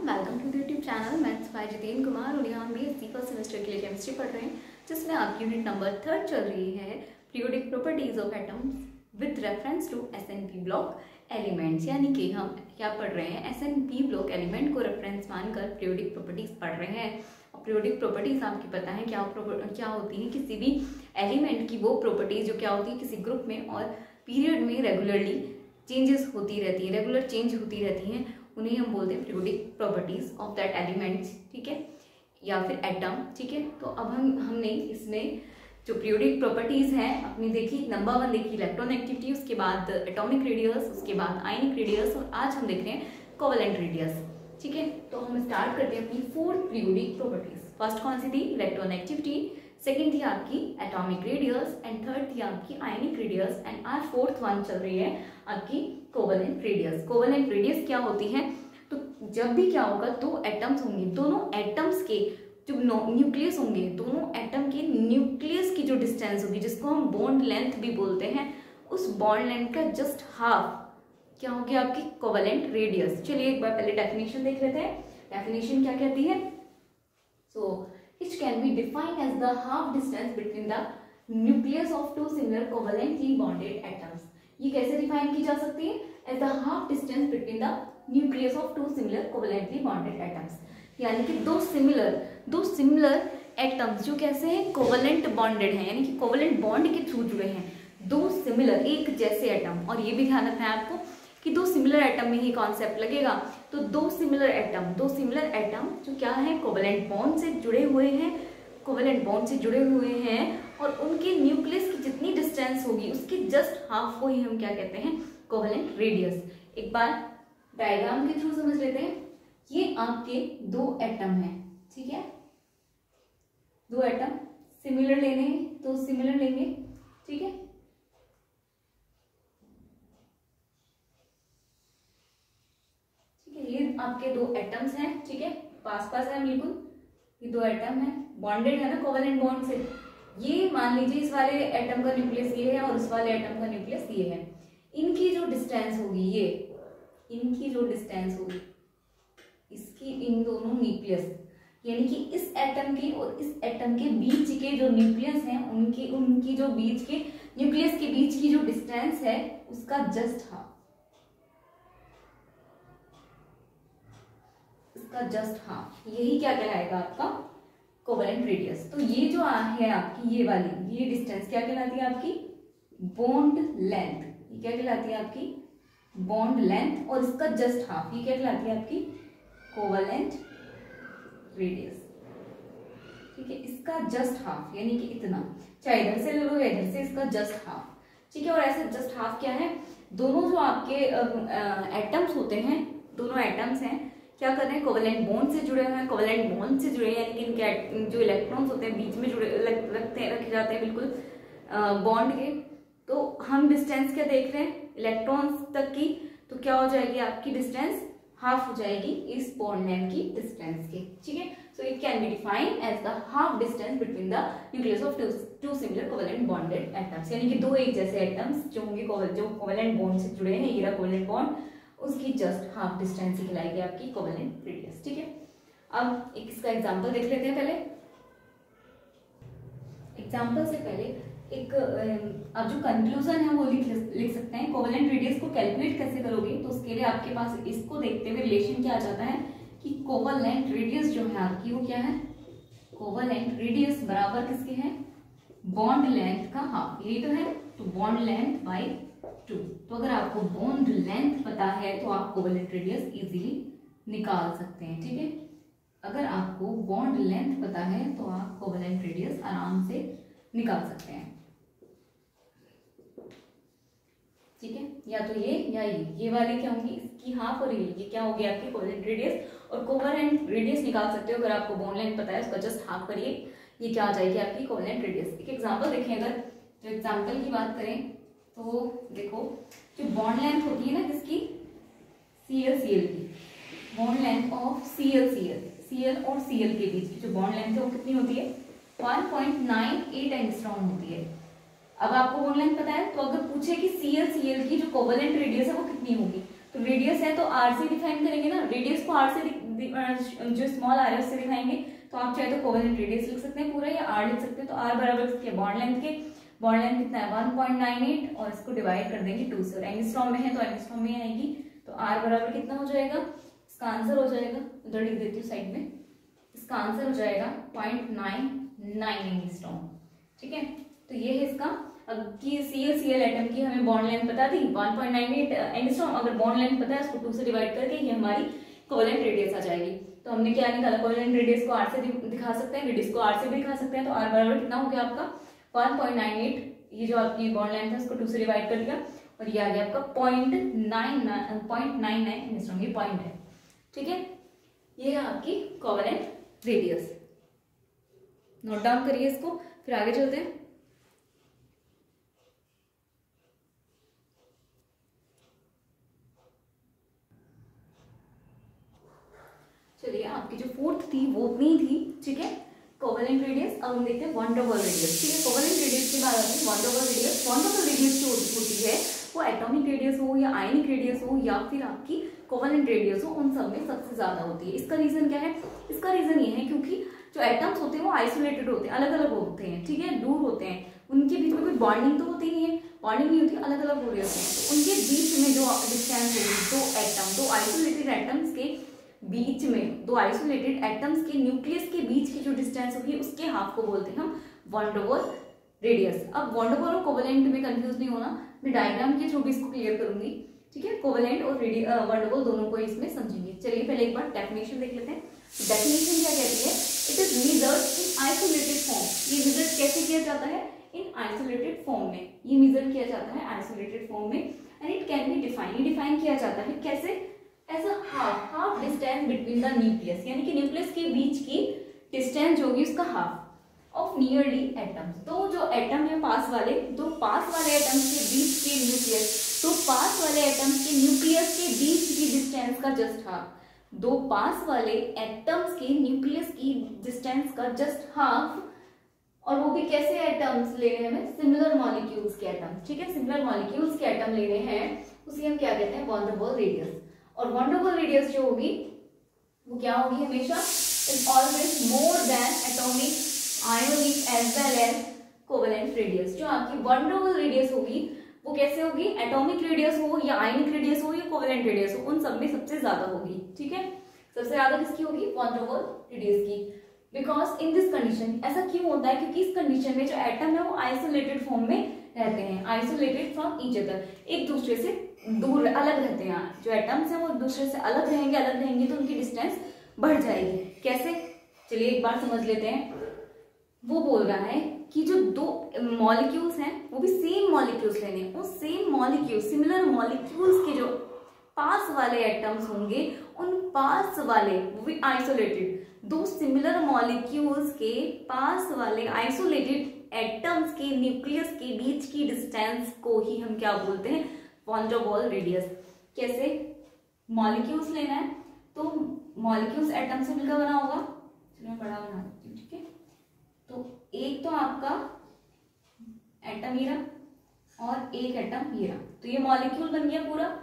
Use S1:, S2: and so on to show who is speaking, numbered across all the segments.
S1: Welcome to the YouTube channel maths by Jitendra Kumar. और यहाँ हम BSc फर्स्ट सेमेस्टर के लिए केमिस्ट्री पढ़ रहे हैं, जिसमें आपकी यूनिट नंबर 3 चल रही है periodic properties of atoms with reference to SNP block elements. यानी कि हम क्या पढ़ रहे हैं, SNP ब्लॉक एलिमेंट को रेफरेंस मानकर पीरियोडिक प्रॉपर्टीज पढ़ रहे हैं। और पीरियोडिक प्रॉपर्टीज आपकी पता है क्या होती है, किसी भी एलिमेंट की वो प्रॉपर्टीज जो क्या होती है किसी ग्रुप में और पीरियड में रेगुलरली चेंजेस होती रहती है, रेगुलर चेंज होती रहती हैं, उन्हें हम बोलते हैं periodic properties of that elements. ठीक है, या फिर एटम। ठीक है, तो अब हमने इसमें जो पीरियोडिक प्रॉपर्टीज हैं अपनी देखी, नंबर 1 देखी इलेक्ट्रॉन एक्टिविटी, उसके बाद एटॉमिक रेडियस, उसके बाद आयनिक रेडियस, और आज हम देख रहे हैं कोवेलेंट रेडियस। ठीक है, तो हम स्टार्ट करते हैं अपनी 4 पीरियोडिक प्रॉपर्टीज। फर्स्ट कौन सी थी? Electron activity. सेकेंड थी आपकी एटॉमिक रेडियस एंड थर्ड थी आपकी आयनिक रेडियस एंड आज फोर्थ वन चल रही है आपकी कोवेलेंट रेडियस। कोवेलेंट रेडियस क्या होती है? तो जब भी क्या होगा, दो एटम्स होंगे, दोनों एटम्स के जो न्यूक्लियस होंगे, दोनों एटम के न्यूक्लियस की जो डिस्टेंस होगी, जिसको हम बॉन्ड लेंथ भी बोलते हैं, उस बॉन्ड लेंथ का जस्ट हाफ क्या होगी आपकी कोवेलेंट रेडियस। चलिए एक बार पहले डेफिनेशन देख लेते हैं। डेफिनेशन क्या कहती है? सो which can be defined as the half distance between the nucleus of two similar covalently bonded atoms। ये कैसे डिफाइन की जा सकती है? as the half distance between the nucleus of two similar covalently bonded atoms। यानी कि दो similar atoms जो कैसे हैं, कोवेलेंट बॉन्डेड हैं, यानी कि कोवेलेंट बॉन्ड के थ्रू जुड़े हैं, दो सिमिलर एक जैसे एटम। और ये भी ध्यान रखना है आपको कि दो सिमिलर एटम में ही कॉन्सेप्ट लगेगा। तो दो सिमिलर एटम जो क्या है, कोवेलेंट बॉन्ड से जुड़े हुए हैं, और उनके न्यूक्लियस की जितनी डिस्टेंस होगी उसके जस्ट हाफ को ही हम क्या कहते हैं, कोवेलेंट रेडियस। एक बार डायग्राम के थ्रू समझ लेते हैं। ये आपके दो एटम हैं, ठीक है, दो एटम सिमिलर लेने हैं तो सिमिलर लेंगे, ठीक है। ये आपके दो एटम्स हैं, ठीक है, पास है बिल्कुल, ये दो एटम है, बॉन्डेड है ना कोवेलेंट बॉन्ड से। ये मान लीजिए इस वाले एटम का न्यूक्लियस ये है और इस वाले एटम का न्यूक्लियस ये है। इनकी जो डिस्टेंस होगी, इनकी जो डिस्टेंस होगी इसकी, इन दोनों न्यूक्लियस, यानी कि इस एटम के और इस एटम के बीच के जो न्यूक्लियस हैं, उनकी जो बीच के न्यूक्लियस के बीच की जो डिस्टेंस है उसका जस्ट हाफ, यही क्या कहलाएगा आपका कोवेलेंट रेडियस। तो ये जो है आपकी ये डिस्टेंस क्या कहलाती है आपकी, बॉन्ड लेंथ। ये क्या कहलाती है आपकी, बॉन्ड लेंथ, और इसका जस्ट हाफ ये क्या कहलाती है आपकी, कोवेलेंट रेडियस। ठीक है, इसका जस्ट हाफ यानी कि इतना, चाहे इधर से ले लो या इधर से, इसका जस्ट हाफ। ठीक है, और ऐसे जस्ट हाफ क्या है, दोनों जो आपके एटम्स होते हैं, दोनों एटम्स हैं, क्या कर रहे हैं, कोवेलेंट बॉन्ड से जुड़े हुए हैं। कोवेलेंट बॉन्ड से जुड़े यानी कि इनके जो इलेक्ट्रॉन्स होते हैं बीच में जुड़े रखे जाते हैं बिल्कुल बॉन्ड के। तो हम डिस्टेंस क्या देख रहे हैं, इलेक्ट्रॉन्स तक की, तो क्या हो जाएगी आपकी डिस्टेंस, हाफ हो जाएगी इस बॉन्ड लेंथ की डिस्टेंस की। ठीक है, so it can be defined as the half distance between the nucleus of two similar covalent bonded atoms. यानी कि दो एक जैसे एटम्स जो होंगे जो कोवेलेंट बॉन्ड से जुड़े हैं, ये रहा कोवेलेंट बॉन्ड, उसकी जस्ट हाफ डिस्टेंस ही कहलाएगी आपकी कोवेलेंट रेडियस। ठीक है, अब एक इसका एग्जांपल देख लेते हैं। पहले एग्जांपल से पहले एक अब जो कंक्लूजन है वो लिख सकते हैं। कोवेलेंट रेडियस को कैलकुलेट कैसे करोगे, तो उसके लिए आपके पास इसको देखते हुए रिलेशन क्या आ जाता है कि कोवेलेंट रेडियस जो है आपकी वो क्या है, कोवेलेंट रेडियस बराबर किसके है, बॉन्ड लेंथ का हाफ, यही तो है। तो बॉन्ड लेंथ बाई 2। तो अगर आपको बॉन्ड लेंथ पता है तो आप कोवेलेंट रेडियस इजीली निकाल सकते हैं। ठीक है, अगर आपको बॉन्ड लेंथ पता है तो आप कोवेलेंट रेडियस आराम से निकाल सकते हैं। ठीक है, या तो ये या ये वाली क्या होंगी, इसकी हाफ, और ये क्या होगी आपकी कोवेलेंट रेडियस। और कोवेलेंट रेडियस निकाल सकते हो अगर आपको बॉन्ड लेंथ पता है, उसका जस्ट हाफ करिए, ये क्या आ जाएगी आपकी कोवेलेंट रेडियस। एक एग्जांपल देखें, अगर जो एग्जांपल की बात करें तो देखो, जो बॉन्ड लेंथ होती है ना किसकी, Cl की, बॉन्ड लेंथ ऑफ Cl और Cl के बीच की जो बॉन्ड लेंथ है वो कितनी होती है, 1.98 एंगस्ट्रॉम होती है। अब आपको बॉन्ड लेंथ पता है, तो अगर पूछे कि Cl की जो कोवेलेंट रेडियस है वो कितनी होगी, तो रेडियस है तो आर से डिफाइन करेंगे ना, रेडियस को आर से जो स्मॉल आर है उससे दिखाएंगे। तो आप चाहे तो कोवेलेंट रेडियस लिख सकते हैं पूरा या आर लिख सकते हैं। तो आर बराबर क्या बॉन्ड लेंथ के, बॉन्ड लेंथ कितना है 1.98 और इसको डिवाइड कर देंगे 2 से, और एंगस्ट्रॉम में है तो एंगस्ट्रॉम में आएगी। तो आर बराबर कितना हो जाएगा, इसका आंसर हो जाएगा, उधर लिख देती हूँ साइड में, इसका आंसर हो जाएगा 0.99 एंगस्ट्रॉम। ठीक है, तो ये है इसका। अब की CL एटम की हमें बॉन्ड लेंथ बता दी 1.98 एंगस्ट्रॉम, अगर बॉन्ड लेंथ पता है उसको 2 से डिवाइड करके ये हमारी कोवेलेंट रेडियस आ जाएगी। तो हमने क्या निकाला, कोवेलेंट रेडियस को आर से दिखा सकते हैं, रेडियस को आर से भी दिखा सकते हैं। तो आर बराबर कितना हो गया आपका 1.98, ये जो आपकी बॉन्ड लेंथ है उसको 2 से डिवाइड कर दिया और ये आ गया आपका 0.99 एंगस्ट्रॉम, ये पॉइंट है। ठीक है, ये है आपकी कोवेलेंट रेडियस। नोट डाउन करिए इसको, फिर आगे चलते हैं। चलिए, आपकी जो फोर्थ थी वो उतनी थी। ठीक है, कोवेलेंट रेडियस। अब हम देखते हैं वन डर वाल रेडियस। ठीक है, कोवेलेंट रेडियस के बाद आते हैं वन डर वाल रेडियस। वन डर वाल रेडियस जो होती है वो एटॉमिक रेडियस हो या आयनिक रेडियस हो या फिर आपकी कोवेलेंट रेडियस हो, उन सब में सबसे ज्यादा होती है। इसका रीजन क्या है, इसका रीजन ये है क्योंकि जो एटम्स होते हैं वो आइसोलेटेड होते हैं, अलग अलग होते हैं। ठीक है, दूर होते हैं, उनके बीच में कोई बॉन्डिंग तो होती नहीं है, बॉन्डिंग नहीं होती, अलग अलग हो रहे होते हैं। तो उनके बीच में जो डिस्टेंस होगी, दो एटम, दो आइसोलेटेड एटम्स के बीच में, दो आइसोलेटेड एटम्स के न्यूक्लियस के बीच की जो डिस्टेंस होगी उसके हाफ को बोलते हैं हम वन डर वाल रेडियस। अब वन डर वाल और कोवेलेंट में कंफ्यूज नहीं होना, मैं डायग्राम के थ्रू भी इसको क्लियर करूंगी। ठीक है, कोवेलेंट और वन डर वाल दोनों को इसमें समझेंगे। चलिए पहले एक बार डेफिनेशन देख लेते हैं। डेफिनेशन क्या कहती है, it is measured in isolated form. ये मेजर कैसे किया जाता है, इन आइसोलेटेड फॉर्म में, ये मेजर किया जाता है आइसोलेटेड फॉर्म में। And it can be define, define किया जाता है कैसे, as a half distance between the nucleus, यानी कि न्यूक्लियस के बीच की डिस्टेंस होगी उसका हाफ ऑफ नियरली एटम्स। तो जो एटम है पास वाले, दो पास वाले एटम्स के बीच के न्यूक्लियस, तो पास वाले एटम्स के न्यूक्लियस के बीच की डिस्टेंस का जस्ट हाफ, दो पास वाले एटम्स के न्यूक्लियस की डिस्टेंस का जस्ट हाफ। और वो भी कैसे एटम्स ले रहे हैं हमें, सिमिलर मॉलिक्यूल्स के एटम। ठीक है, सिमिलर मॉलिक्यूल्स के एटम ले रहे हैं, उसे हम क्या कहते हैं, वन डर वाल रेडियस। और वन डर वाल रेडियस जो होगी वो क्या होगी, हमेशा is always more than atomic, ionic as well as covalent radius. जो आपकी वन डर वाल रेडियस होगी वो कैसे होगी, एटॉमिक रेडियस हो या आयनिक रेडियस हो या कोवेलेंट रेडियस हो, उन सब में सबसे ज्यादा होगी। ठीक है, सबसे ज्यादा किसकी होगी, वन डर वाल रेडियस की। बिकॉज इन दिस कंडीशन, ऐसा क्यों होता है, क्योंकि इस कंडीशन में जो एटम है वो आइसोलेटेड फॉर्म में रहते हैं, आइसोलेटेड फ्रॉम ईच अदर, एक दूसरे से दूर अलग रहते हैं। जो एटम्स हैं वो एक दूसरे से अलग रहेंगे तो उनकी डिस्टेंस बढ़ जाएगी। कैसे, चलिए एक बार समझ लेते हैं। वो बोल रहा है कि जो दो मॉलिक्यूल्स हैं वो भी सेम मॉलिक्यूल्स लेने हैं, उस सेम मॉलिक्यूल, सिमिलर मॉलिक्यूल्स के जो पास वाले एटम्स होंगे, उन पास वाले, वो भी आइसोलेटेड, दो सिमिलर मॉलिक्यूल्स के पास वाले आइसोलेटेड एटम्स के न्यूक्लियस के बीच की डिस्टेंस को ही हम क्या बोलते हैं, वन डर वाल रेडियस। कैसे, मॉलिक्यूल्स लेना है तो मॉलिक्यूल्स एटम से मिलकर बना होगा, चलो मैं बड़ा बना देती हूँ। ठीक है, तो एक तो आपका एटम ये रहा और एक एटम ये रहा, तो ये मॉलिक्यूल बन गया पूरा,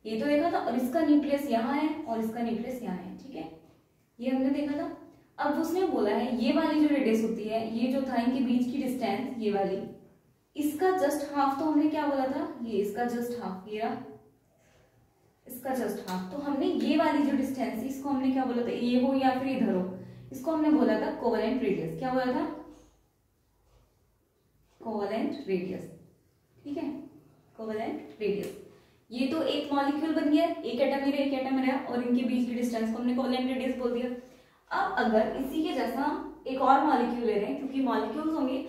S1: ये तो देखा था। और इसका न्यूक्लियस यहाँ है और इसका न्यूक्लियस यहाँ है। ठीक है, ये हमने देखा था। अब उसने बोला है ये वाली जो रेडियस होती है, ये जो था इनके बीच की डिस्टेंस, ये वाली, इसका जस्ट हाफ, तो हमने क्या बोला था, ये इसका जस्ट हाफ, ये रहा इसका जस्ट हाफ। तो हमने ये वाली जो डिस्टेंस, इसको हमने क्या बोला था, ये हो या फिर इधर हो, इसको हमने बोला था कोवेलेंट रेडियस। क्या बोला था, कोवेलेंट रेडियस। ठीक है, कोवेलेंट रेडियस। ये तो एक मॉलिक्यूल बन गया, एक एटम ही रहा, एक एटम रहा, और इनके बीच की डिस्टेंस को हमने कोवेलेंट रेडियस बोल दिया। अब अगर इसी के जैसा एक और मॉलिक्यूल ले रहे हैं, क्योंकि मॉलिक्यूल्स होंगे,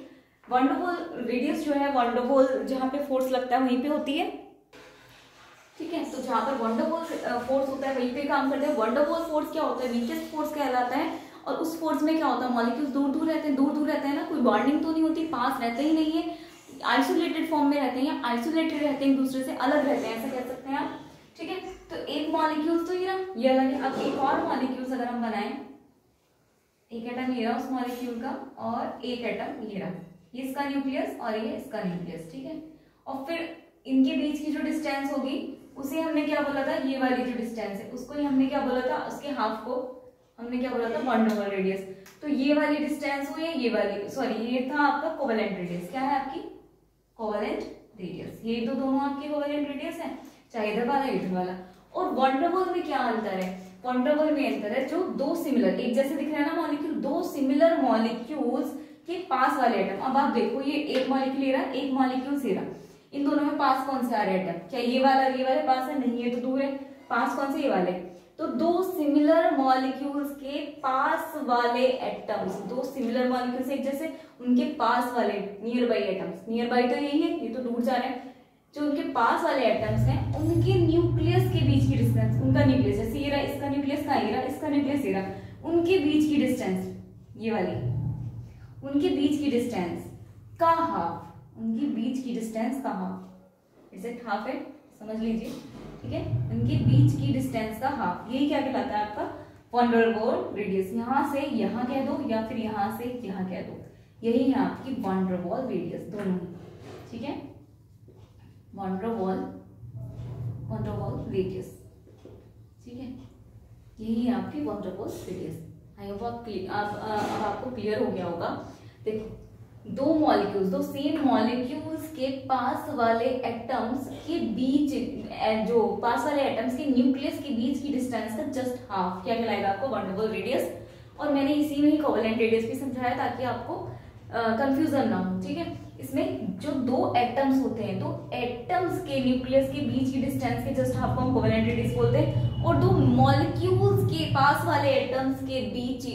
S1: वन डर वाल रेडियस जो है, वन डर वाल जहाँ पे फोर्स लगता है वहीं पे होती है। ठीक है, तो जहाँ पर वन डर वाल फोर्स होता है वहीं पे काम करते हैं। वन डर वाल फोर्स क्या होता है, वीकेस्ट फोर्स कहलाता है। और उस फोर्स में क्या होता है, मॉलिक्यूल्स दूर दूर रहते हैं ना, कोई बॉन्डिंग तो नहीं होती, पास रहते ही नहीं है, आइसोलेटेड फॉर्म में रहते हैं या आइसोलेटेड रहते हैं, एक दूसरे से अलग रहते हैं, ऐसा कह सकते हैं आप। ठीक है, तो एक मॉलिक्यूल्स तो ये अलग है। अब एक और मॉलिक्यूल्स अगर हम बनाएं, एक एटम ये रहा उस मॉलिक्यूल का और एक एटम ये रहा, ये इसका न्यूक्लियस और ये इसका न्यूक्लियस। ठीक है, और फिर इनके बीच की जो डिस्टेंस होगी उसे हमने क्या बोला था, ये वाली जो डिस्टेंस है उसको ही हमने क्या बोला था, उसके हाफ को हमने क्या बोला था, वन डबल रेडियस। तो ये वाली डिस्टेंस हो या ये वाली, सॉरी ये था आपका कोवेलेंट रेडियस। क्या है आपकी कोवेलेंट रेडियस, ये तो दोनों आपके कोवेलेंट रेडियस है, चाहे इधर वाला इधर वाला। और वन डबल में क्या अंतर है, वन डबल में अंतर है जो दो सिमिलर, एक जैसे दिख रहा है ना मॉलिक्यूल, दो सिमिलर मॉलिक्यूल्स के पास वाले एटम। अब आप देखो ये एक मॉलिक्यूल ले रहा है, एक मॉलिक्यूल से रहा, इन दोनों में पास कौन से आ रहे एटम, क्या ये वाला ये वाले पास है, नहीं ये तो दूर है, पास कौन से, ये वाले। तो दो सिमिलर मॉलिक्यूल्स के पास वाले एटम्स, दो सिमिलर मॉलिक्यूल्स एक जैसे, उनके पास वाले near by atoms, near by तो यही है, ये तो दूर जा रहे हैं, जो उनके पास वाले एटम्स हैं उनके न्यूक्लियस के बीच की डिस्टेंस, उनका न्यूक्लियस जैसे ये रहा, इसका न्यूक्लियस कहाँ ये रहा, इसका न्यूक्लियस ये रहा, उनके बीच की डिस्टेंस ये वाली, उनके बीच की डिस्टेंस का हाफ, उनके बीच की डिस्टेंस का हाफ, इट हाफ है, समझ लीजिए, ठीक है, उनके बीच की डिस्टेंस का हाफ, यही क्या कहलाता है आपका वन डबल रेडियस। यहां से यहां कह दो या फिर यहां से यहां कह दो, यही है आपकी वन डबल रेडियस, दोनों, ठीक है, वन डबल रेडियस, ठीक है, यही है आपकी वन डबल रेडियस। आई होप अब आपको क्लियर हो गया होगा। देखो दो मॉलिक्यूल्स, दो सेम मॉलिक्यूल्स के पास वाले एटम्स के बीच, जो पास वाले एटम्स के न्यूक्लियस के बीच की डिस्टेंस का जस्ट हाफ क्या कहलाएगा आपको वन डबल रेडियस। और मैंने इसी में ही कोवेलेंट रेडियस भी समझाया ताकि आपको कंफ्यूजन ना हो, ठीक है। इसमें जो दो एटम्स होते हैं, दो एटम्स के न्यूक्लियस के बीच की डिस्टेंस के जस्ट हाफ को हम कोवेलेंट रेडियस बोलते हैं, और दो मॉलिक्यूल्स के पास वाले एटम्स के बीच,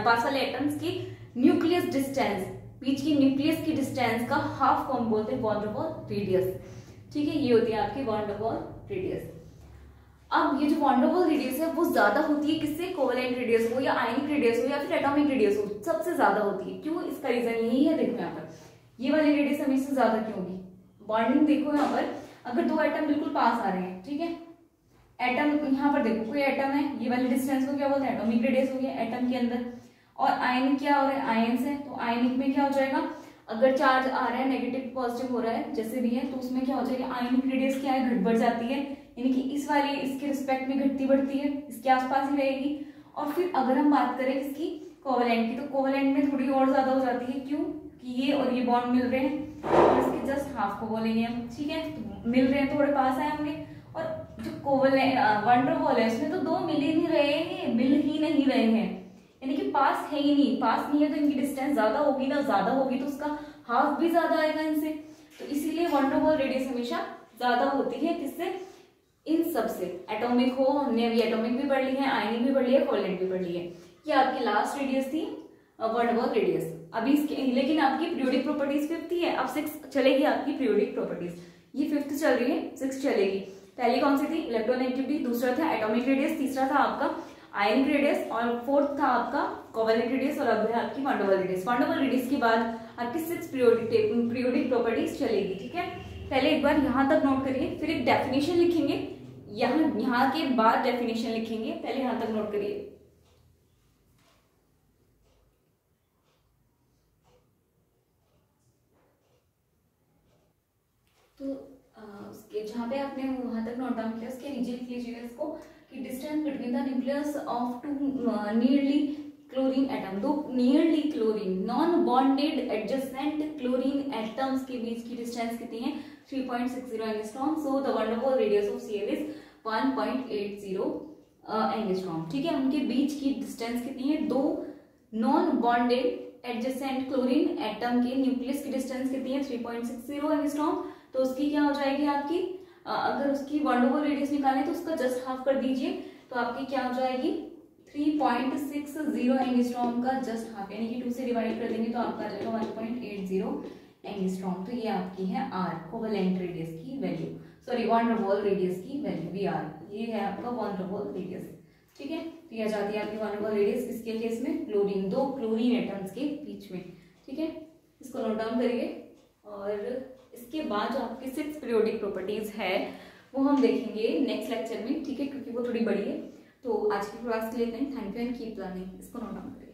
S1: पास वाले एटम्स की न्यूक्लियस डिस्टेंस, बीच की न्यूक्लियस की डिस्टेंस का हाफ को हम बोलते हैं वन डबल रेडियस, ठीक है, ये होती है आपकी वन डबल रेडियस। अब ये जो वन डबल रेडियस है वो ज्यादा होती है किससे, कोवेलेंट रेडियस हो या आयनिक रेडियस हो या फिर एटॉमिक रेडियस हो, सबसे ज्यादा होती है। क्यों, इसका रीजन यही है, देखो यहाँ पर ये वाली रेडियस हमेशा ज्यादा क्यों होगी, बॉन्डिंग देखो यहाँ पर, अगर दो एटम बिल्कुल पास आ रहे हैं, ठीक है, एटम यहाँ पर देखो कोई एटम है, ये वाली डिस्टेंस को क्या बोलते हैं, एटॉमिक रेडियस हो गया एटम के अंदर, और आयनिक क्या हो रहा है, आयन्स है, तो आयनिक में क्या हो जाएगा, अगर चार्ज आ रहा है नेगेटिव पॉजिटिव हो रहा है जैसे भी है, तो उसमें क्या हो जाएगा, आयनिक रेडियस क्या है, घट बढ़ जाती है, यानी कि इस वाली इसके रिस्पेक्ट में घटती बढ़ती है, इसके आसपास ही रहेगी। और फिर अगर हम बात करें इसकी कोवेलेंट की, तो कोवेलेंट में थोड़ी और ज्यादा हो जाती है, क्यों कि ये और ये बॉन्ड मिल रहे हैं, और इसके जस्ट हाफ को बोलेंगे हम, ठीक है, तो मिल रहे हैं थोड़े पास आए होंगे। और जो कोवेलेंट वन डबल है उसमें तो दो मिल ही नहीं रहे हैं, मिल ही नहीं रहे हैं, यानी कि पास है ही नहीं, पास नहीं है तो इनकी डिस्टेंस ज्यादा होगी ना, ज्यादा होगी तो उसका हाफ भी ज्यादा आएगा इनसे, तो इसीलिए वन डबल रेडियस हमेशा ज्यादा होती है किससे, इन सब से। एटॉमिक हो, हमने अभी एटॉमिक भी पढ़ ली है, आयनिक भी पढ़ लिया, कोवेलेंट भी पढ़ ली है। ये आपकी लास्ट रेडियस थी वन डबल रेडियस। अभी इसके लेकिन आपकी पीरियोडिक प्रॉपर्टीज 5th ही है, अब 6th चलेगी आपकी पीरियोडिक प्रॉपर्टीज, ये 5th चल रही है, 6th चलेगी। पहली कौन सी थी, इलेक्ट्रोनेगेटिविटी, दूसरा था एटॉमिक रेडियस, तीसरा था आपका आयनिक रेडियस, और 4th था आपका कोवेलेंट रेडियस, और अब है आपकी वन डबल रेडियस। वन डबल रेडियस के बाद आपकी 6th पीरियोडिक प्रॉपर्टीज चलेगी, ठीक है। पहले एक बार यहाँ तक नोट करिए, फिर एक डेफिनेशन लिखेंगे, यहाँ के बाद डेफिनेशन लिखेंगे, पहले यहाँ तक नोट करिए। तो उसके जहाँ पे आपने वहां तक नोट डाउन किया उसके नीचे लिख लीजिएगा इसको कि distance between the nucleus of two nearly chlorine atom, दो nearly chlorine non bonded adjacent chlorine atoms के बीच की डिस्टेंस कितनी है, 3.60 एंगस्ट्रॉम। सो द वन डबल radius of CL is 1.80 angstrom, ठीक है। उनके बीच की डिस्टेंस कितनी है, दो non bonded adjacent chlorine atom के न्यूक्लियस की डिस्टेंस कितनी है, 3.60 एंगस्ट्रॉम। तो उसकी क्या हो जाएगी आपकी, अगर उसकी वन डबल रेडियस निकालें तो उसका जस्ट हाफ कर दीजिए, तो आपकी क्या हो जाएगी 3.60 एंगस्ट्रॉम का जस्ट हाफ, यानी कि 2 से डिवाइड कर देंगे तो आपका आ जाएगा 1.80 एंगस्ट्रॉम। तो ये आपकी है आर, कोवेलेंट रेडियस की वैल्यू, सॉरी वन डबल रेडियस की वैल्यू वी आर, ये है आपका वन डबल रेडियस, ठीक है। तो यह जाती है आपकी वन डबल रेडियस किसके केस में, क्लोरीन, दो क्लोरीन एटम्स के बीच में, ठीक है। इसको नोट डाउन करिए। और इसके बाद जो आपकी 6th पीरियोडिक प्रॉपर्टीज है वो हम देखेंगे नेक्स्ट लेक्चर में, ठीक है, क्योंकि वो थोड़ी बड़ी है। तो आज की क्लास के लिए thank you and keep learning, इसको नोट डाउन करिए।